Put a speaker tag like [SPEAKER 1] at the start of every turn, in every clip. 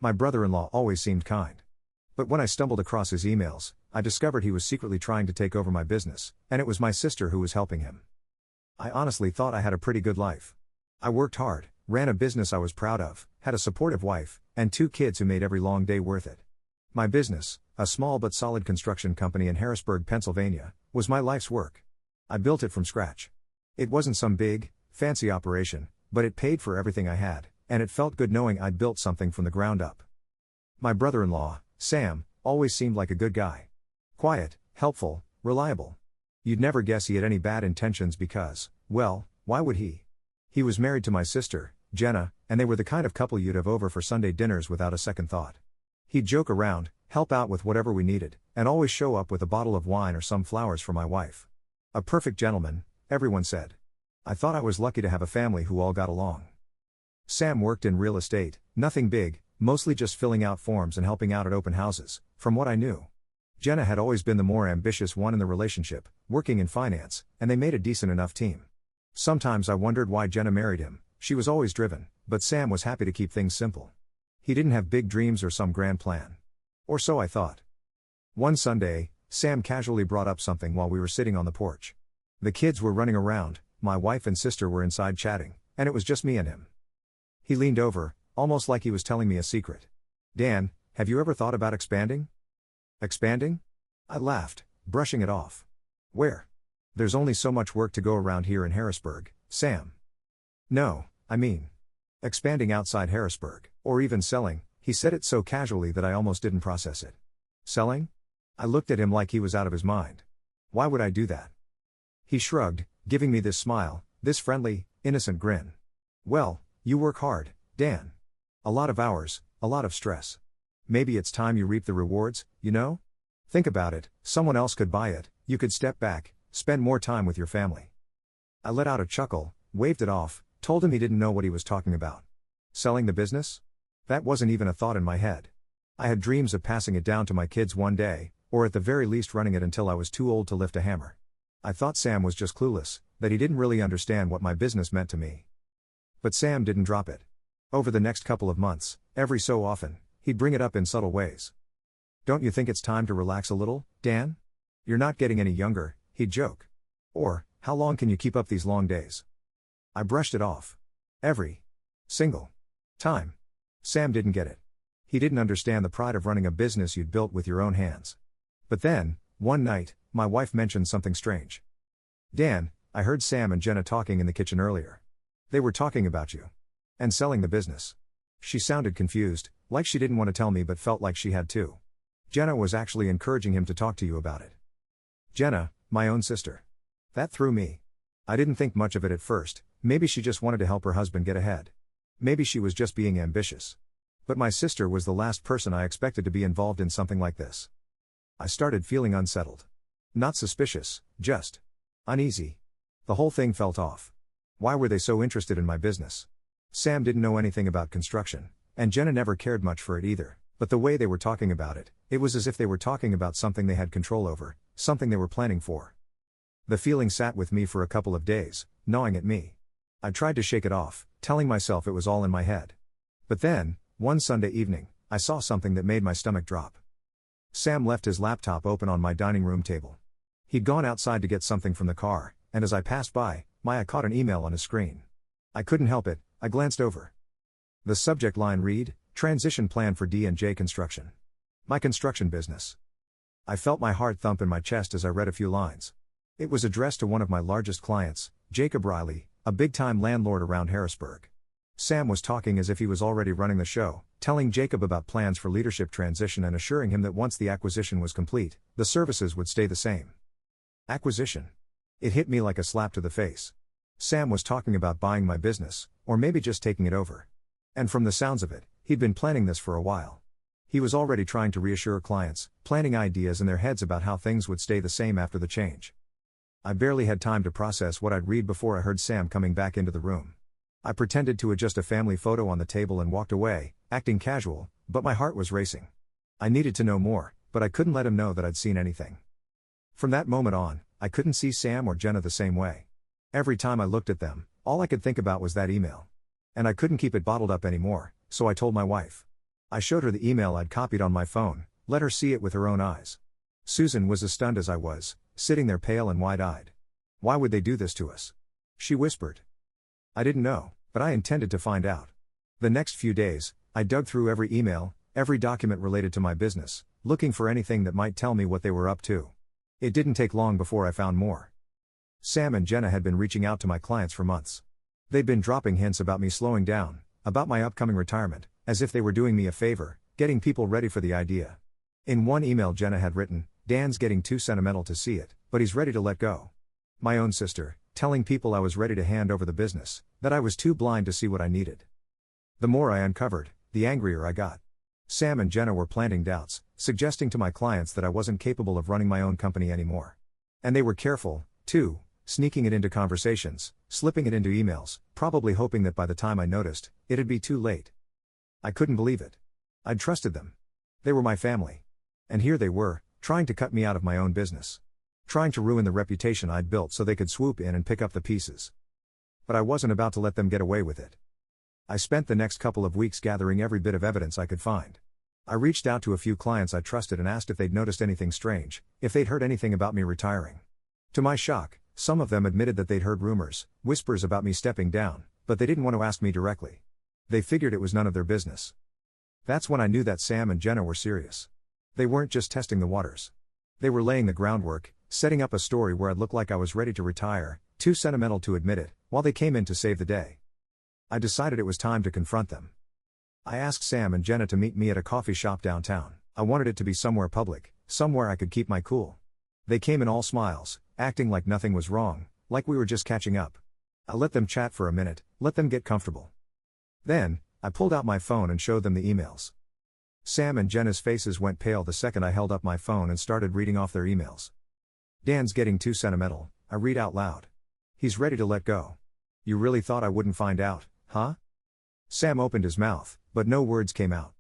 [SPEAKER 1] My brother-in-law always seemed kind. But when I stumbled across his emails, I discovered he was secretly trying to take over my business, and it was my sister who was helping him. I honestly thought I had a pretty good life. I worked hard, ran a business I was proud of, had a supportive wife, and 2 kids who made every long day worth it. My business, a small but solid construction company in Harrisburg, Pennsylvania, was my life's work. I built it from scratch. It wasn't some big, fancy operation, but it paid for everything I had, and it felt good knowing I'd built something from the ground up. My brother-in-law, Sam, always seemed like a good guy. Quiet, helpful, reliable. You'd never guess he had any bad intentions because, well, why would he? He was married to my sister, Jenna, and they were the kind of couple you'd have over for Sunday dinners without a second thought. He'd joke around, help out with whatever we needed, and always show up with a bottle of wine or some flowers for my wife. A perfect gentleman, everyone said. I thought I was lucky to have a family who all got along. Sam worked in real estate, nothing big, mostly just filling out forms and helping out at open houses, from what I knew. Jenna had always been the more ambitious one in the relationship, working in finance, and they made a decent enough team. Sometimes I wondered why Jenna married him. She was always driven, but Sam was happy to keep things simple. He didn't have big dreams or some grand plan. Or so I thought. One Sunday, Sam casually brought up something while we were sitting on the porch. The kids were running around, my wife and sister were inside chatting, and it was just me and him. He leaned over, almost like he was telling me a secret. Dan, have you ever thought about expanding? Expanding? I laughed, brushing it off. Where? There's only so much work to go around here in Harrisburg, Sam. No, I mean, expanding outside Harrisburg, or even selling. He said it so casually that I almost didn't process it. Selling? I looked at him like he was out of his mind. Why would I do that? He shrugged, giving me this smile, this friendly, innocent grin. Well, you work hard, Dan. A lot of hours, a lot of stress. Maybe it's time you reap the rewards, you know? Think about it, someone else could buy it, you could step back, spend more time with your family. I let out a chuckle, waved it off, told him he didn't know what he was talking about. Selling the business? That wasn't even a thought in my head. I had dreams of passing it down to my kids one day, or at the very least running it until I was too old to lift a hammer. I thought Sam was just clueless, that he didn't really understand what my business meant to me. But Sam didn't drop it. Over the next couple of months, every so often, he'd bring it up in subtle ways. Don't you think it's time to relax a little, Dan? You're not getting any younger, he'd joke. Or, how long can you keep up these long days? I brushed it off. Every single time. Sam didn't get it. He didn't understand the pride of running a business you'd built with your own hands. But then, one night, my wife mentioned something strange. Dan, I heard Sam and Jenna talking in the kitchen earlier. They were talking about you. And selling the business. She sounded confused, like she didn't want to tell me but felt like she had to. Jenna was actually encouraging him to talk to you about it. Jenna, my own sister. That threw me. I didn't think much of it at first, maybe she just wanted to help her husband get ahead. Maybe she was just being ambitious. But my sister was the last person I expected to be involved in something like this. I started feeling unsettled. Not suspicious, just uneasy. The whole thing felt off. Why were they so interested in my business? Sam didn't know anything about construction, and Jenna never cared much for it either, but the way they were talking about it, it was as if they were talking about something they had control over, something they were planning for. The feeling sat with me for a couple of days, gnawing at me. I tried to shake it off, telling myself it was all in my head. But then, one Sunday evening, I saw something that made my stomach drop. Sam left his laptop open on my dining room table. He'd gone outside to get something from the car, and as I passed by, my eye caught an email on his screen. I couldn't help it, I glanced over. The subject line read, Transition Plan for D&J Construction. My construction business. I felt my heart thump in my chest as I read a few lines. It was addressed to one of my largest clients, Jacob Riley, a big-time landlord around Harrisburg. Sam was talking as if he was already running the show, telling Jacob about plans for leadership transition and assuring him that once the acquisition was complete, the services would stay the same. Acquisition. It hit me like a slap to the face. Sam was talking about buying my business, or maybe just taking it over. And from the sounds of it, he'd been planning this for a while. He was already trying to reassure clients, planting ideas in their heads about how things would stay the same after the change. I barely had time to process what I'd read before I heard Sam coming back into the room. I pretended to adjust a family photo on the table and walked away, acting casual, but my heart was racing. I needed to know more, but I couldn't let him know that I'd seen anything. From that moment on, I couldn't see Sam or Jenna the same way. Every time I looked at them, all I could think about was that email. And I couldn't keep it bottled up anymore, so I told my wife. I showed her the email I'd copied on my phone, let her see it with her own eyes. Susan was as stunned as I was, sitting there pale and wide-eyed. "Why would they do this to us?" she whispered. I didn't know, but I intended to find out. The next few days, I dug through every email, every document related to my business, looking for anything that might tell me what they were up to. It didn't take long before I found more. Sam and Jenna had been reaching out to my clients for months. They'd been dropping hints about me slowing down, about my upcoming retirement, as if they were doing me a favor, getting people ready for the idea. In one email Jenna had written, "Dan's getting too sentimental to see it, but he's ready to let go." My own sister, telling people I was ready to hand over the business, that I was too blind to see what I needed. The more I uncovered, the angrier I got. Sam and Jenna were planting doubts, suggesting to my clients that I wasn't capable of running my own company anymore. And they were careful, too, sneaking it into conversations, slipping it into emails, probably hoping that by the time I noticed, it'd be too late. I couldn't believe it. I'd trusted them. They were my family. And here they were, trying to cut me out of my own business. Trying to ruin the reputation I'd built so they could swoop in and pick up the pieces. But I wasn't about to let them get away with it. I spent the next couple of weeks gathering every bit of evidence I could find. I reached out to a few clients I trusted and asked if they'd noticed anything strange, if they'd heard anything about me retiring. To my shock, some of them admitted that they'd heard rumors, whispers about me stepping down, but they didn't want to ask me directly. They figured it was none of their business. That's when I knew that Sam and Jenna were serious. They weren't just testing the waters. They were laying the groundwork, setting up a story where I'd look like I was ready to retire, too sentimental to admit it, while they came in to save the day. I decided it was time to confront them. I asked Sam and Jenna to meet me at a coffee shop downtown. I wanted it to be somewhere public, somewhere I could keep my cool. They came in all smiles, acting like nothing was wrong, like we were just catching up. I let them chat for a minute, let them get comfortable. Then, I pulled out my phone and showed them the emails. Sam and Jenna's faces went pale the second I held up my phone and started reading off their emails. "Dan's getting too sentimental," I read out loud. "He's ready to let go. You really thought I wouldn't find out, huh?" Sam opened his mouth, but no words came out.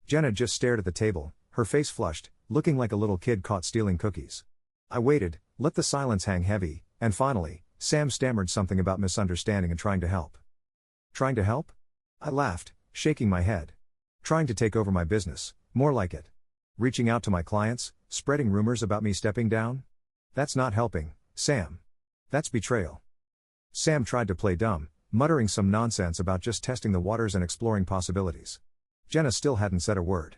[SPEAKER 1] Jenna just stared at the table, her face flushed, looking like a little kid caught stealing cookies. I waited, let the silence hang heavy, and finally, Sam stammered something about misunderstanding and trying to help. Trying to help? I laughed, shaking my head. Trying to take over my business, more like it. Reaching out to my clients, spreading rumors about me stepping down? That's not helping, Sam. That's betrayal. Sam tried to play dumb, muttering some nonsense about just testing the waters and exploring possibilities. Jenna still hadn't said a word.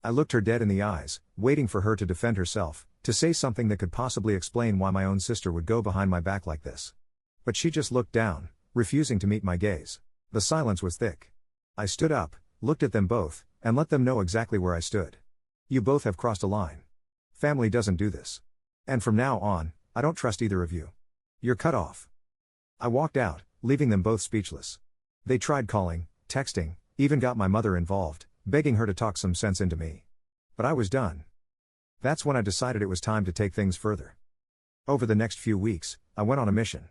[SPEAKER 1] I looked her dead in the eyes, waiting for her to defend herself, to say something that could possibly explain why my own sister would go behind my back like this. But she just looked down, refusing to meet my gaze. The silence was thick. I stood up, looked at them both, and let them know exactly where I stood. "You both have crossed a line. Family doesn't do this. And from now on, I don't trust either of you. You're cut off." I walked out, leaving them both speechless. They tried calling, texting, even got my mother involved, begging her to talk some sense into me. But I was done. That's when I decided it was time to take things further. Over the next few weeks, I went on a mission.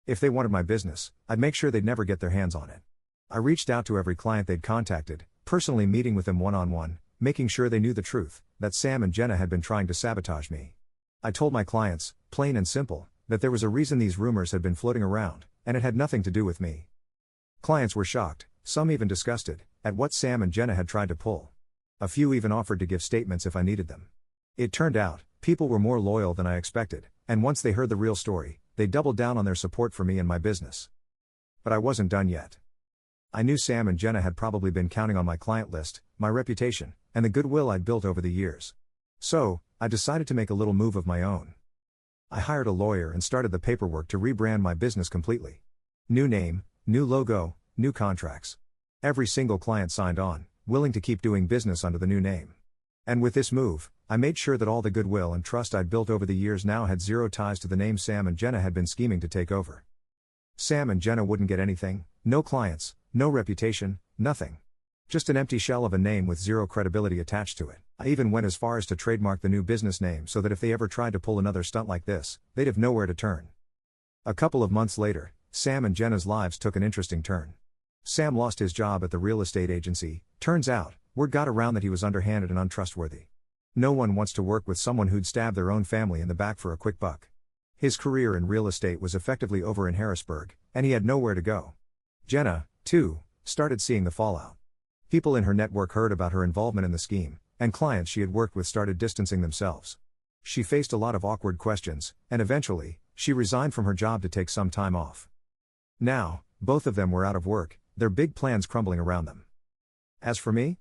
[SPEAKER 1] If they wanted my business, I'd make sure they'd never get their hands on it. I reached out to every client they'd contacted, personally meeting with them one-on-one, making sure they knew the truth, that Sam and Jenna had been trying to sabotage me. I told my clients, plain and simple, that there was a reason these rumors had been floating around, and it had nothing to do with me. Clients were shocked, some even disgusted, at what Sam and Jenna had tried to pull. A few even offered to give statements if I needed them. It turned out, people were more loyal than I expected, and once they heard the real story, they doubled down on their support for me and my business. But I wasn't done yet. I knew Sam and Jenna had probably been counting on my client list, my reputation, and the goodwill I'd built over the years. So, I decided to make a little move of my own. I hired a lawyer and started the paperwork to rebrand my business completely. New name, new logo, new contracts. Every single client signed on, willing to keep doing business under the new name. And with this move, I made sure that all the goodwill and trust I'd built over the years now had zero ties to the name Sam and Jenna had been scheming to take over. Sam and Jenna wouldn't get anything, no clients, no reputation, nothing. Just an empty shell of a name with zero credibility attached to it. I even went as far as to trademark the new business name so that if they ever tried to pull another stunt like this, they'd have nowhere to turn. A couple of months later, Sam and Jenna's lives took an interesting turn. Sam lost his job at the real estate agency. Turns out, word got around that he was underhanded and untrustworthy. No one wants to work with someone who'd stab their own family in the back for a quick buck. His career in real estate was effectively over in Harrisburg, and he had nowhere to go. Jenna, too, started seeing the fallout. People in her network heard about her involvement in the scheme, and clients she had worked with started distancing themselves. She faced a lot of awkward questions, and eventually, she resigned from her job to take some time off. Now, both of them were out of work, their big plans crumbling around them. As for me,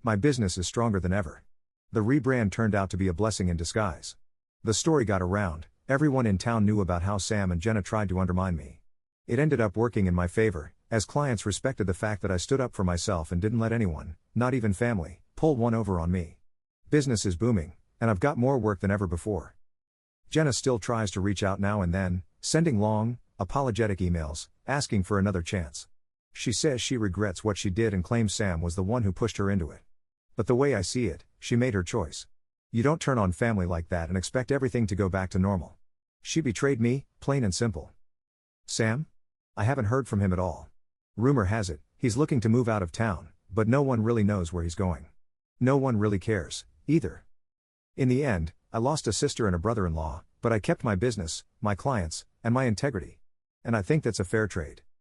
[SPEAKER 1] my business is stronger than ever. The rebrand turned out to be a blessing in disguise. The story got around, everyone in town knew about how Sam and Jenna tried to undermine me. It ended up working in my favor, as clients respected the fact that I stood up for myself and didn't let anyone, not even family, pull one over on me. Business is booming, and I've got more work than ever before. Jenna still tries to reach out now and then, sending long, apologetic emails, asking for another chance. She says she regrets what she did and claims Sam was the one who pushed her into it. But the way I see it, she made her choice. You don't turn on family like that and expect everything to go back to normal. She betrayed me, plain and simple. Sam? I haven't heard from him at all. Rumor has it, he's looking to move out of town, but no one really knows where he's going. No one really cares, either. In the end, I lost a sister and a brother-in-law, but I kept my business, my clients, and my integrity. And I think that's a fair trade.